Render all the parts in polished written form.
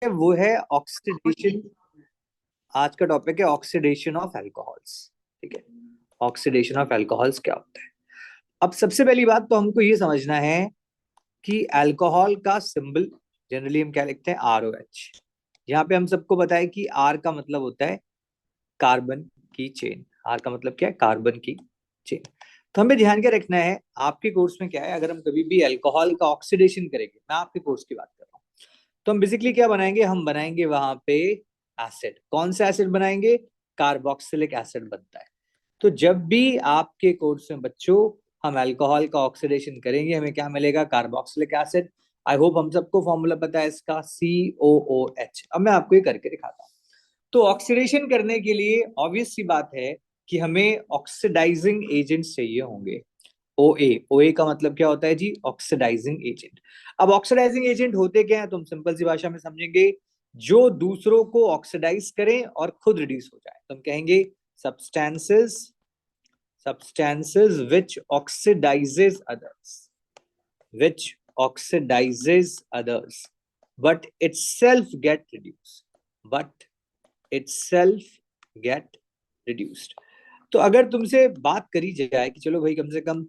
वो है ऑक्सीडेशन। आज का टॉपिक है ऑक्सीडेशन ऑफ अल्कोहल्स। ठीक है, ऑक्सीडेशन ऑफ अल्कोहल्स क्या होता है। अब सबसे पहली बात तो हमको ये समझना है कि अल्कोहल का सिंबल जनरली हम क्या लिखते हैं, ROH। यहाँ पे हम सबको पता है कि R का मतलब होता है कार्बन की चेन। R का मतलब क्या है, कार्बन की चेन। तो हमें ध्यान क्या रखना है, आपके कोर्स में क्या है, अगर हम कभी भी अल्कोहल का ऑक्सीडेशन करेंगे, मैं आपके कोर्स की बात कर रहा हूँ, तो हम बेसिकली क्या बनाएंगे, हम बनाएंगे वहां पे एसिड। कौन सा एसिड बनाएंगे, कार्बोक्सिलिक एसिड बनता है। तो जब भी आपके कोर्स में बच्चों हम अल्कोहल का ऑक्सीडेशन करेंगे, हमें क्या मिलेगा, कार्बोक्सिलिक एसिड। आई होप हम सबको फॉर्मूला पता है इसका, COOH। अब मैं आपको ये करके दिखाता हूँ। तो ऑक्सीडेशन करने के लिए ऑब्वियस सी बात है कि हमें ऑक्सीडाइजिंग एजेंट्स चाहिए होंगे। OA का मतलब क्या होता है जी, ऑक्सीडाइजिंग एजेंट। अब ऑक्सीडाइजिंग एजेंट होते क्या है, तुम सिंपल सी भाषा में समझेंगे, जो दूसरों को ऑक्सीडाइज करें और खुद रिड्यूस हो जाए। तुम कहेंगे substances, substances which oxidizes others, which oxidizes others but itself get reduced, but itself get reduced। तो अगर तुमसे बात करी जाए कि चलो भाई कम से कम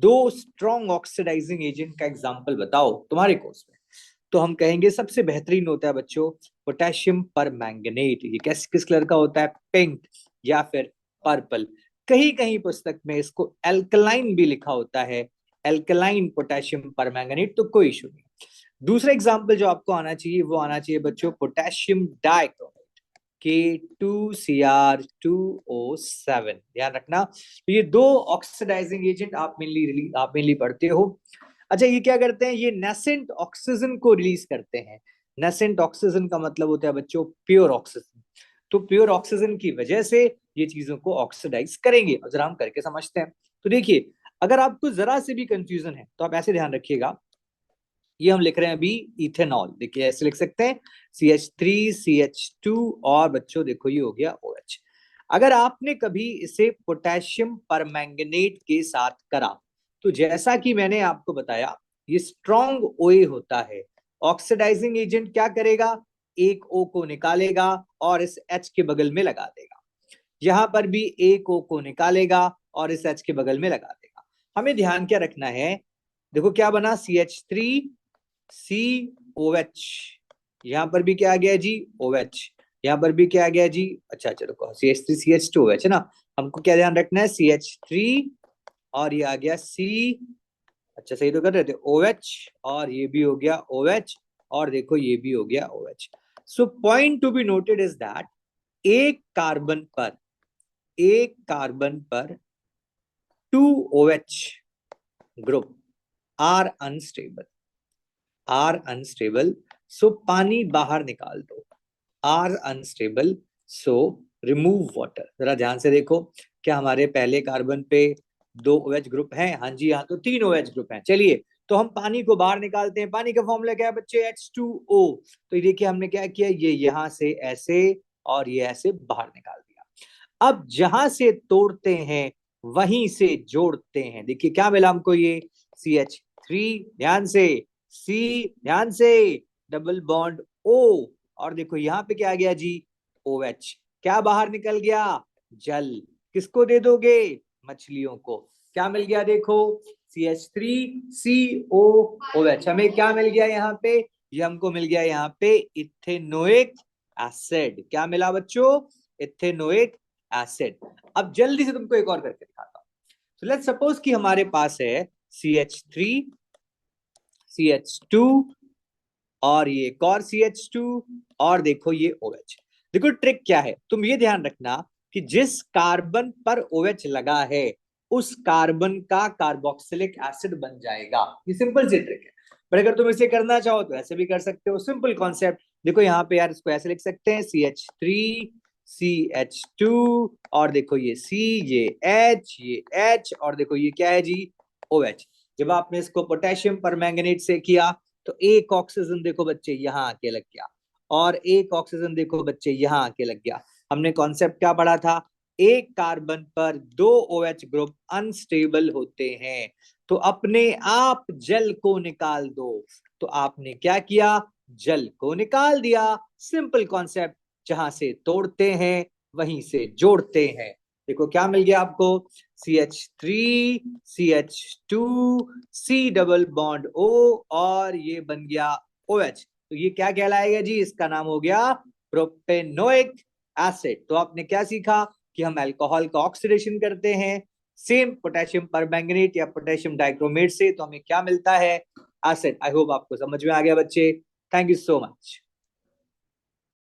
दो स्ट्रॉन्ग ऑक्सीडाइजिंग एजेंट का एग्जांपल बताओ तुम्हारे कोर्स में, तो हम कहेंगे सबसे बेहतरीन होता है बच्चों पोटेशियम पर मैंगनेट। ये किस कलर का होता है, पिंक या फिर पर्पल। कहीं कहीं पुस्तक में इसको एल्कलाइन भी लिखा होता है, एल्कलाइन पोटेशियम पर मैंगनेट, तो कोई इशू नहीं। दूसरा एग्जाम्पल जो आपको आना चाहिए वो आना चाहिए बच्चों पोटेशियम डाइक्रोमेट, K2Cr2O7। ध्यान रखना, तो ये दो ऑक्सीडाइजिंग एजेंट आप मेनली पढ़ते हो। अच्छा, ये क्या करते हैं, ये नेसेंट ऑक्सीजन को रिलीज करते हैं। नेसेंट ऑक्सीजन का मतलब होता है बच्चों प्योर ऑक्सीजन। तो प्योर ऑक्सीजन की वजह से ये चीजों को ऑक्सीडाइज करेंगे। और जरा हम करके समझते हैं। तो देखिए, अगर आपको जरा से भी कंफ्यूजन है तो आप ऐसे ध्यान रखिएगा, ये हम लिख रहे हैं अभी इथेनॉल। देखिए ऐसे लिख सकते हैं CH3CH2, और बच्चों देखो ये हो गया OH। अगर आपने कभी इसे पोटेशियम परमैंगनेट के साथ करा, तो जैसा कि मैंने आपको बताया, ये स्ट्रॉन्ग OA होता है। ऑक्सीडाइजिंग एजेंट क्या करेगा, एक O को निकालेगा और इस H के बगल में लगा देगा। यहां पर भी एक O को निकालेगा और इस H के बगल में लगा देगा। हमें ध्यान क्या रखना है, देखो क्या बना, CH3COH। यहां पर भी क्या आ गया जी, OH। यहां पर भी क्या आ गया जी, अच्छा चलो CH3CH2OH है ना। हमको क्या ध्यान रखना है, CH3 और ये आ गया C। अच्छा सही तो कर रहे थे, OH, और ये भी हो गया OH, और देखो ये भी हो गया OH। So point to be noted is that एक कार्बन पर 2 OH group are unstable, so पानी बाहर निकाल दो। Are unstable, so remove water. जरा ध्यान से देखो, क्या हमारे पहले कार्बन पे 2 OH ग्रुप हैं, हाँ जी हाँ, तो 3 OH ग्रुप हैं। चलिए, तो हम पानी को बाहर निकालते हैं। पानी का फॉर्मूला क्या है बच्चे, H2O। तो ये देखिए हमने क्या किया, ये यहां से ऐसे और ये ऐसे बाहर निकाल दिया। अब जहां से तोड़ते हैं वहीं से जोड़ते हैं। देखिए क्या मिला हमको, ये CH3, ध्यान से, C, ध्यान से, डबल बॉन्ड O, और देखो यहां पे क्या आ गया जी, OH। क्या बाहर निकल गया, जल। किसको दे दोगे, मछलियों को। क्या मिल गया देखो, CH3COOH। हमें क्या मिल गया यहाँ पे, ये हमको मिल गया यहाँ पे इथेनोइक एसिड। क्या मिला बच्चों, इथेनोइक एसिड। अब जल्दी से तुमको एक और करके दिखाता हूं। तो लेट्स सपोज कि हमारे पास है CH3CH2 और ये एक और CH2, और देखो ये OH। देखो ट्रिक क्या है, तुम ये ध्यान रखना कि जिस कार्बन पर OH लगा है उस कार्बन का कार्बोक्सिलिक एसिड बन जाएगा। ये सिंपल सी ट्रिक है। पर अगर तुम इसे करना चाहो तो ऐसे भी कर सकते हो, सिंपल कॉन्सेप्ट। देखो यहाँ पे यार इसको ऐसे लिख सकते हैं, CH3CH2, और देखो ये C, ये H, और देखो ये क्या है जी, OH। जब आपने इसको पोटेशियम परमैंगनेट से किया तो एक ऑक्सीजन देखो बच्चे यहां आके लग गया, और एक ऑक्सीजन देखो बच्चे यहां आके लग गया। हमने कॉन्सेप्ट क्या पढ़ा था, एक कार्बन पर 2 OH ग्रुप अनस्टेबल होते हैं, तो अपने आप जल को निकाल दो। तो आपने क्या किया, जल को निकाल दिया। सिंपल कॉन्सेप्ट, जहां से तोड़ते हैं वहीं से जोड़ते हैं। देखो क्या मिल गया आपको, CH3 CH2 C double bond O, और ये बन गया OH। तो ये क्या कहलाएगा जी, इसका नाम हो गया प्रोपेनोइक एसिड। तो आपने क्या सीखा कि हम अल्कोहल का ऑक्सीडेशन करते हैं सेम पोटेशियम परमैंगनेट या पोटेशियम डाइक्रोमेट से, तो हमें क्या मिलता है, एसिड। आई होप आपको समझ में आ गया बच्चे। Thank you so much.